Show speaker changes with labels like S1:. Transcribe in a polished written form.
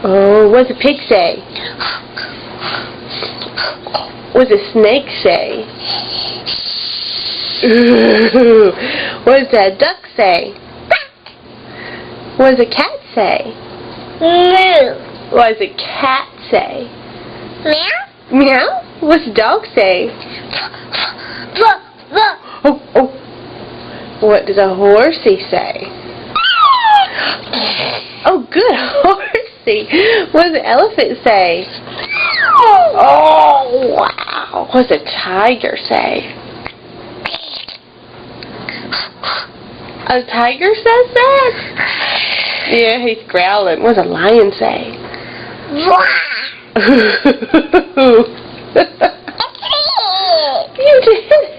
S1: Oh, what does a pig say? What does a snake say? Ooh. What does a duck say? What does a cat say? What does a cat say?
S2: Meow.
S1: Meow? What's a dog say? Oh, oh. What does a horsey say? Oh, good, horsey. What does an elephant say? Oh, wow. What does a tiger say? A tiger says that? Yeah, he's growling. What does a lion say? You did